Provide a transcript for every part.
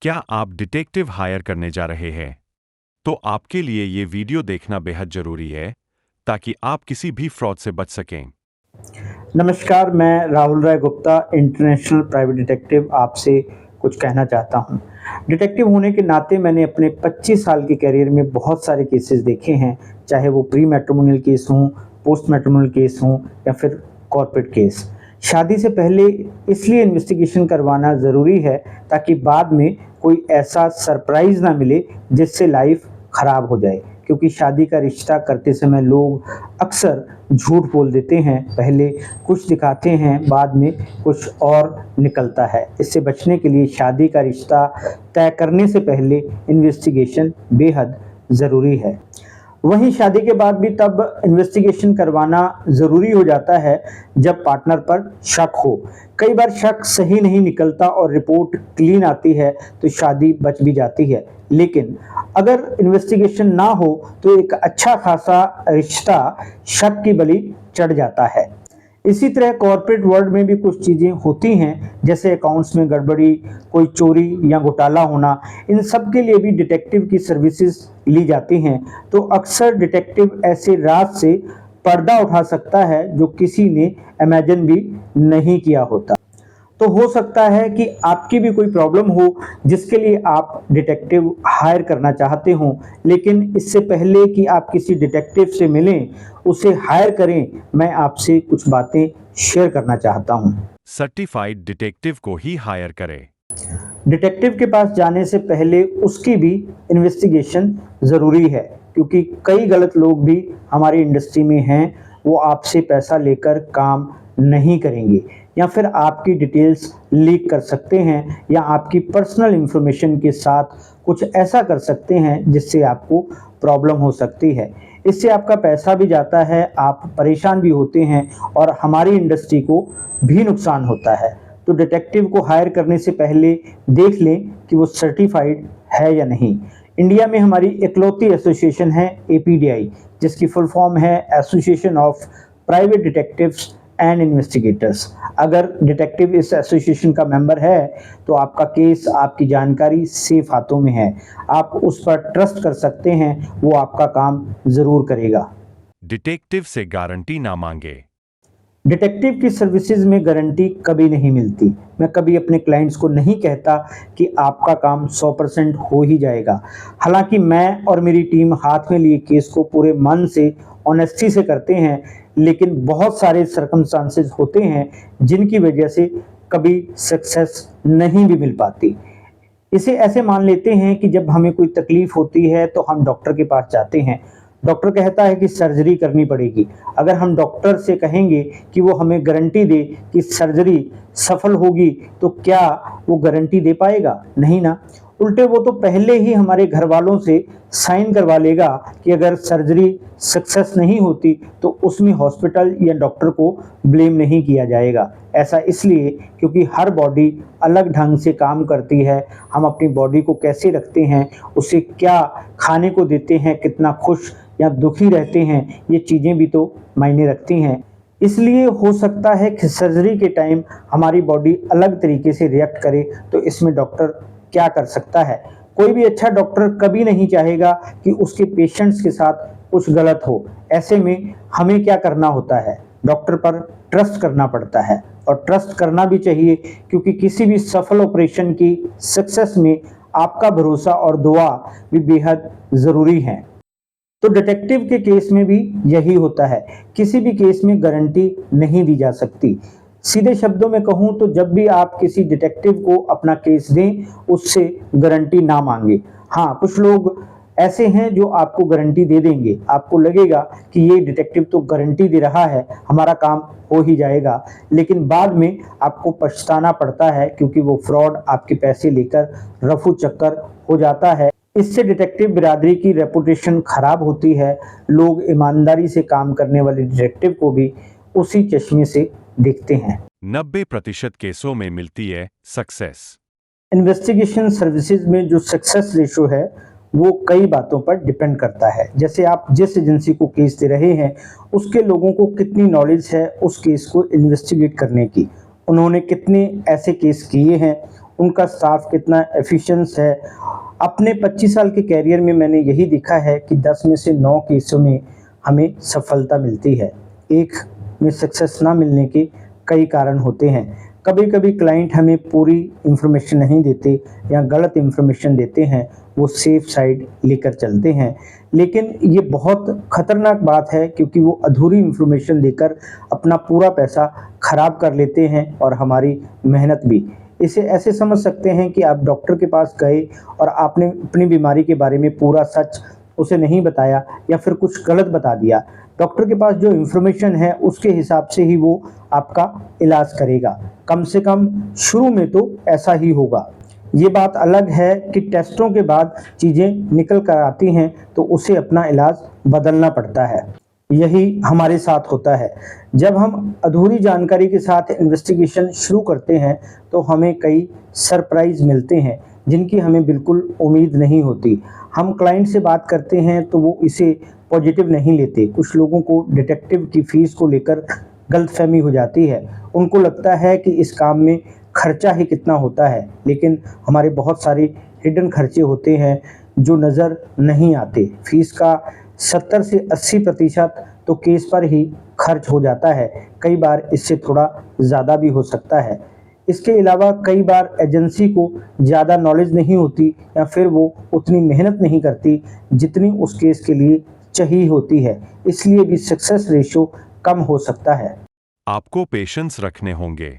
क्या आप detective higher करने जा रहे हैं? तो आपके लिए ये वीडियो देखना बेहद जरूरी है ताकि आप किसी भी फ्रॉड से बच सकें। नमस्कार, मैं राहुल राय गुप्ता, इंटरनेशनल प्राइवेट डिटेक्टिव, आपसे कुछ कहना चाहता हूं। डिटेक्टिव होने के नाते मैंने अपने 25 साल के करियर में बहुत सारे केसेस देखे हैं, चाहे वो प्री मैट्रिमोनियल केस हों, पोस्ट मैट्रिमोनियल केस हों या फिर कॉर्पोरेट केस। शादी से पहले इसलिए इन्वेस्टिगेशन करवाना ज़रूरी है ताकि बाद में कोई ऐसा सरप्राइज़ ना मिले जिससे लाइफ ख़राब हो जाए, क्योंकि शादी का रिश्ता करते समय लोग अक्सर झूठ बोल देते हैं। पहले कुछ दिखाते हैं, बाद में कुछ और निकलता है। इससे बचने के लिए शादी का रिश्ता तय करने से पहले इन्वेस्टिगेशन बेहद ज़रूरी है। वहीं शादी के बाद भी तब इन्वेस्टिगेशन करवाना ज़रूरी हो जाता है जब पार्टनर पर शक हो। कई बार शक सही नहीं निकलता और रिपोर्ट क्लीन आती है तो शादी बच भी जाती है, लेकिन अगर इन्वेस्टिगेशन ना हो तो एक अच्छा खासा रिश्ता शक की बलि चढ़ जाता है। इसी तरह कॉर्पोरेट वर्ल्ड में भी कुछ चीज़ें होती हैं, जैसे अकाउंट्स में गड़बड़ी, कोई चोरी या घोटाला होना। इन सब के लिए भी डिटेक्टिव की सर्विसेज ली जाती हैं। तो अक्सर डिटेक्टिव ऐसे राज से पर्दा उठा सकता है जो किसी ने इमेजिन भी नहीं किया होता। तो हो सकता है कि आपकी भी कोई प्रॉब्लम हो जिसके लिए आप डिटेक्टिव हायर करना चाहते हो, लेकिन इससे पहले कि आप किसी डिटेक्टिव से मिलें, उसे हायर करें, मैं आपसे कुछ बातें शेयर करना चाहता हूं। सर्टिफाइड डिटेक्टिव को ही हायर करें। डिटेक्टिव के पास जाने से पहले उसकी भी इन्वेस्टिगेशन ज़रूरी है, क्योंकि कई गलत लोग भी हमारी इंडस्ट्री में हैं। वो आपसे पैसा लेकर काम नहीं करेंगे या फिर आपकी डिटेल्स लीक कर सकते हैं या आपकी पर्सनल इंफॉर्मेशन के साथ कुछ ऐसा कर सकते हैं जिससे आपको प्रॉब्लम हो सकती है। इससे आपका पैसा भी जाता है, आप परेशान भी होते हैं और हमारी इंडस्ट्री को भी नुकसान होता है। तो डिटेक्टिव को हायर करने से पहले देख लें कि वो सर्टिफाइड है या नहीं। इंडिया में हमारी इकलौती एसोसिएशन है APDI, जिसकी फुल फॉर्म है association of private detectives and investigators. अगर डिटेक्टिव इस एसोसिएशन का मेंबर है तो आपका केस, आपकी जानकारी सेफ हाथों में है। आप उस पर ट्रस्ट कर सकते हैं, वो आपका काम ज़रूर करेगा। डिटेक्टिव से गारंटी ना मांगे। डिटेक्टिव की सर्विसेज में गारंटी कभी नहीं मिलती। मैं कभी अपने क्लाइंट्स को नहीं कहता कि आपका काम 100% हो ही जाएगा। हालांकि मैं और मेरी टीम हाथ में लिए केस को पूरे मन से, ऑनेस्टी से करते हैं, लेकिन बहुत सारे सर्कमस्टांसेस होते हैं जिनकी वजह से कभी सक्सेस नहीं भी मिल पाती। इसे ऐसे मान लेते हैं कि जब हमें कोई तकलीफ होती है तो हम डॉक्टर के पास जाते हैं। डॉक्टर कहता है कि सर्जरी करनी पड़ेगी। अगर हम डॉक्टर से कहेंगे कि वो हमें गारंटी दे कि सर्जरी सफल होगी, तो क्या वो गारंटी दे पाएगा? नहीं ना। उल्टे वो तो पहले ही हमारे घर वालों से साइन करवा लेगा कि अगर सर्जरी सक्सेस नहीं होती तो उसमें हॉस्पिटल या डॉक्टर को ब्लेम नहीं किया जाएगा। ऐसा इसलिए क्योंकि हर बॉडी अलग ढंग से काम करती है। हम अपनी बॉडी को कैसे रखते हैं, उसे क्या खाने को देते हैं, कितना खुश या दुखी रहते हैं, ये चीज़ें भी तो मायने रखती हैं। इसलिए हो सकता है कि सर्जरी के टाइम हमारी बॉडी अलग तरीके से रिएक्ट करे, तो इसमें डॉक्टर क्या कर सकता है? कोई भी अच्छा डॉक्टर कभी नहीं चाहेगा कि उसके पेशेंट्स के साथ कुछ गलत हो। ऐसे में हमें क्या करना होता है? डॉक्टर पर ट्रस्ट करना पड़ता है, और ट्रस्ट करना भी चाहिए, क्योंकि किसी भी सफल ऑपरेशन की सक्सेस में आपका भरोसा और दुआ भी बेहद ज़रूरी है। तो डिटेक्टिव के केस में भी यही होता है। किसी भी केस में गारंटी नहीं दी जा सकती। सीधे शब्दों में कहूं तो जब भी आप किसी डिटेक्टिव को अपना केस दें, उससे गारंटी ना मांगे। हाँ, कुछ लोग ऐसे हैं जो आपको गारंटी दे देंगे। आपको लगेगा कि ये डिटेक्टिव तो गारंटी दे रहा है, हमारा काम हो ही जाएगा, लेकिन बाद में आपको पछताना पड़ता है, क्योंकि वो फ्रॉड आपके पैसे लेकर रफू चक्कर हो जाता है। इससे डिटेक्टिव बिरादरी की रेपुटेशन खराब होती है। लोग ईमानदारी से काम करने वाले डिटेक्टिव को भी उसी चश्मे से देखते हैं। 90% केसों में मिलती है सक्सेस। इन्वेस्टिगेशन सर्विसेज में जो सक्सेस रेशो है वो कई बातों पर डिपेंड करता है। जैसे आप जिस एजेंसी को केस दे रहे हैं, उसके लोगों को कितनी नॉलेज है उस केस को इन्वेस्टिगेट करने की, उन्होंने कितने ऐसे केस किए हैं, उनका स्टाफ कितना एफिशिएंस है। अपने 25 साल के कैरियर में मैंने यही देखा है कि 10 में से 9 केसों में हमें सफलता मिलती है। एक में सक्सेस ना मिलने के कई कारण होते हैं। कभी कभी क्लाइंट हमें पूरी इन्फॉर्मेशन नहीं देते या गलत इन्फॉर्मेशन देते हैं, वो सेफ साइड लेकर चलते हैं। लेकिन ये बहुत खतरनाक बात है, क्योंकि वो अधूरी इन्फॉर्मेशन देकर अपना पूरा पैसा खराब कर लेते हैं और हमारी मेहनत भी। इसे ऐसे समझ सकते हैं कि आप डॉक्टर के पास गए और आपने अपनी बीमारी के बारे में पूरा सच उसे नहीं बताया या फिर कुछ गलत बता दिया। डॉक्टर के पास जो इन्फॉर्मेशन है उसके हिसाब से ही वो आपका इलाज करेगा। कम से कम शुरू में तो ऐसा ही होगा। ये बात अलग है कि टेस्टों के बाद चीज़ें निकल कर आती हैं तो उसे अपना इलाज बदलना पड़ता है। यही हमारे साथ होता है। जब हम अधूरी जानकारी के साथ इन्वेस्टिगेशन शुरू करते हैं तो हमें कई सरप्राइज मिलते हैं जिनकी हमें बिल्कुल उम्मीद नहीं होती। हम क्लाइंट से बात करते हैं तो वो इसे पॉजिटिव नहीं लेते। कुछ लोगों को डिटेक्टिव की फीस को लेकर गलतफहमी हो जाती है। उनको लगता है कि इस काम में खर्चा ही कितना होता है, लेकिन हमारे बहुत सारे हिडन खर्चे होते हैं जो नज़र नहीं आते। फीस का 70 से 80% तो केस पर ही खर्च हो जाता है। कई बार इससे थोड़ा ज़्यादा भी हो सकता है। इसके अलावा कई बार एजेंसी को ज़्यादा नॉलेज नहीं होती या फिर वो उतनी मेहनत नहीं करती जितनी उस केस के लिए चाहिए होती है, इसलिए भी सक्सेस रेशियो कम हो सकता है। आपको पेशेंस रखने होंगे।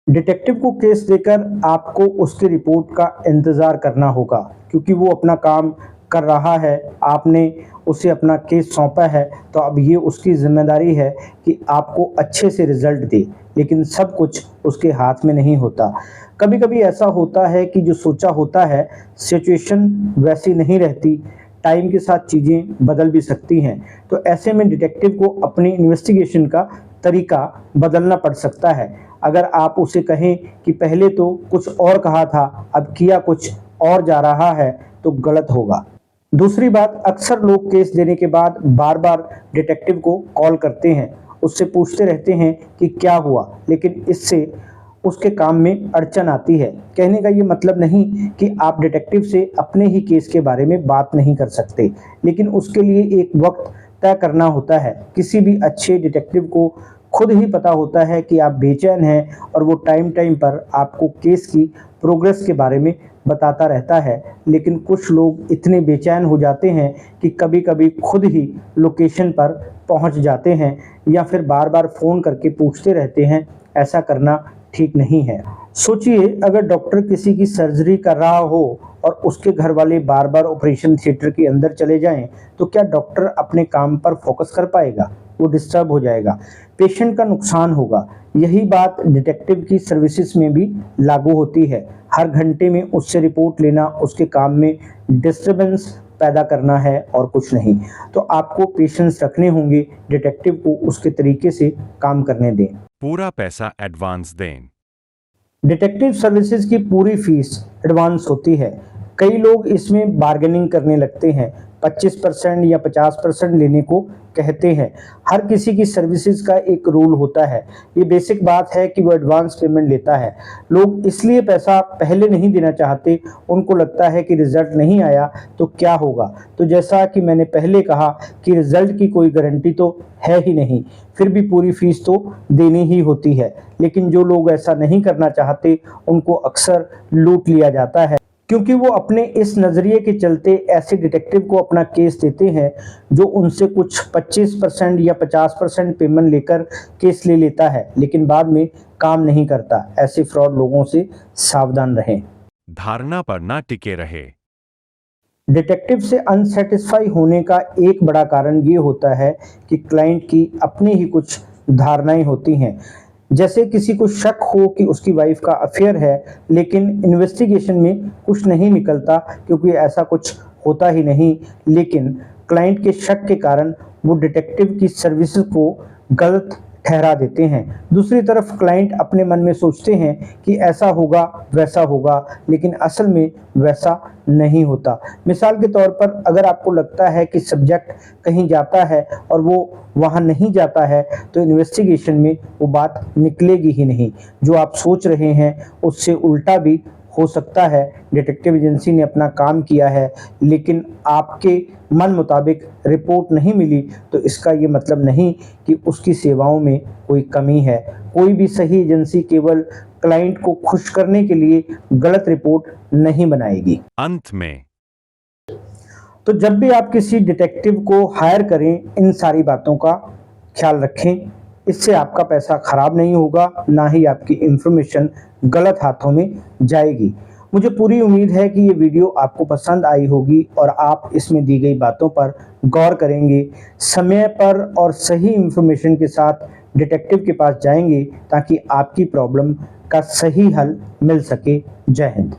डिटेक्टिव को केस देकर आपको उसकी रिपोर्ट का इंतज़ार करना होगा, क्योंकि वो अपना काम कर रहा है। आपने उसे अपना केस सौंपा है तो अब ये उसकी जिम्मेदारी है कि आपको अच्छे से रिजल्ट दे, लेकिन सब कुछ उसके हाथ में नहीं होता। कभी कभी ऐसा होता है कि जो सोचा होता है सिचुएशन वैसी नहीं रहती। टाइम के साथ चीज़ें बदल भी सकती हैं। तो ऐसे में डिटेक्टिव को अपनी इन्वेस्टिगेशन का तरीका बदलना पड़ सकता है। अगर आप उसे कहें कि पहले तो कुछ और कहा था, अब किया कुछ और जा रहा है, तो गलत होगा। दूसरी बात, अक्सर लोग केस देने के बाद बार बार डिटेक्टिव को कॉल करते हैं, उससे पूछते रहते हैं कि क्या हुआ, लेकिन इससे उसके काम में अड़चन आती है। कहने का ये मतलब नहीं कि आप डिटेक्टिव से अपने ही केस के बारे में बात नहीं कर सकते, लेकिन उसके लिए एक वक्त तय करना होता है। किसी भी अच्छे डिटेक्टिव को खुद ही पता होता है कि आप बेचैन हैं और वो टाइम टाइम पर आपको केस की प्रोग्रेस के बारे में बताता रहता है। लेकिन कुछ लोग इतने बेचैन हो जाते हैं कि कभी कभी खुद ही लोकेशन पर पहुंच जाते हैं या फिर बार बार फ़ोन करके पूछते रहते हैं। ऐसा करना ठीक नहीं है। सोचिए, अगर डॉक्टर किसी की सर्जरी कर रहा हो और उसके घर वाले बार बार ऑपरेशन थिएटर के अंदर चले जाएं, तो क्या डॉक्टर अपने काम पर फोकस कर पाएगा? वो डिस्टर्ब हो जाएगा, पेशेंट का नुकसान होगा। यही बात डिटेक्टिव की सर्विसेज में भी लागू होती है। हर घंटे में उससे रिपोर्ट लेना उसके काम में डिस्टर्बेंस पैदा करना है और कुछ नहीं। तो आपको पेशेंस रखने होंगे, डिटेक्टिव को उसके तरीके से काम करने दें। पूरा पैसा एडवांस दें। डिटेक्टिव सर्विसेज की पूरी फीस एडवांस होती है। कई लोग इसमें बार्गेनिंग करने लगते हैं, 25% या 50% लेने को कहते हैं। हर किसी की सर्विसेज का एक रूल होता है। ये बेसिक बात है कि वो एडवांस पेमेंट लेता है। लोग इसलिए पैसा पहले नहीं देना चाहते, उनको लगता है कि रिजल्ट नहीं आया तो क्या होगा। तो जैसा कि मैंने पहले कहा कि रिजल्ट की कोई गारंटी तो है ही नहीं, फिर भी पूरी फीस तो देनी ही होती है। लेकिन जो लोग ऐसा नहीं करना चाहते उनको अक्सर लूट लिया जाता है, क्योंकि वो अपने इस नज़रिए के चलते ऐसे डिटेक्टिव को अपना केस देते हैं जो उनसे कुछ 25% या 50% पेमेंट लेकर केस ले लेता है, लेकिन बाद में काम नहीं करता। ऐसे फ्रॉड लोगों से सावधान रहें। धारणा पर ना टिके रहे। डिटेक्टिव से अनसेटिस्फाई होने का एक बड़ा कारण ये होता है कि क्लाइंट की अपनी ही कुछ धारणाएं होती हैं। जैसे किसी को शक हो कि उसकी वाइफ का अफेयर है, लेकिन इन्वेस्टिगेशन में कुछ नहीं निकलता क्योंकि ऐसा कुछ होता ही नहीं, लेकिन क्लाइंट के शक के कारण वो डिटेक्टिव की सर्विसेज को गलत ठहरा देते हैं। दूसरी तरफ क्लाइंट अपने मन में सोचते हैं कि ऐसा होगा वैसा होगा, लेकिन असल में वैसा नहीं होता। मिसाल के तौर पर, अगर आपको लगता है कि सब्जेक्ट कहीं जाता है और वो वहाँ नहीं जाता है, तो इन्वेस्टिगेशन में वो बात निकलेगी ही नहीं। जो आप सोच रहे हैं उससे उल्टा भी हो सकता है डिटेक्टिव एजेंसी ने अपना काम किया है लेकिन आपके मन मुताबिक रिपोर्ट नहीं मिली, तो इसका ये मतलब नहीं कि उसकी सेवाओं में कोई कमी है। कोई भी सही एजेंसी केवल क्लाइंट को खुश करने के लिए गलत रिपोर्ट नहीं बनाएगी। अंत में तो जब भी आप किसी डिटेक्टिव को हायर करें, इन सारी बातों का ख्याल रखें। इससे आपका पैसा खराब नहीं होगा, ना ही आपकी इंफॉर्मेशन गलत हाथों में जाएगी। मुझे पूरी उम्मीद है कि ये वीडियो आपको पसंद आई होगी और आप इसमें दी गई बातों पर गौर करेंगे, समय पर और सही इंफॉर्मेशन के साथ डिटेक्टिव के पास जाएंगे ताकि आपकी प्रॉब्लम का सही हल मिल सके। जय हिंद।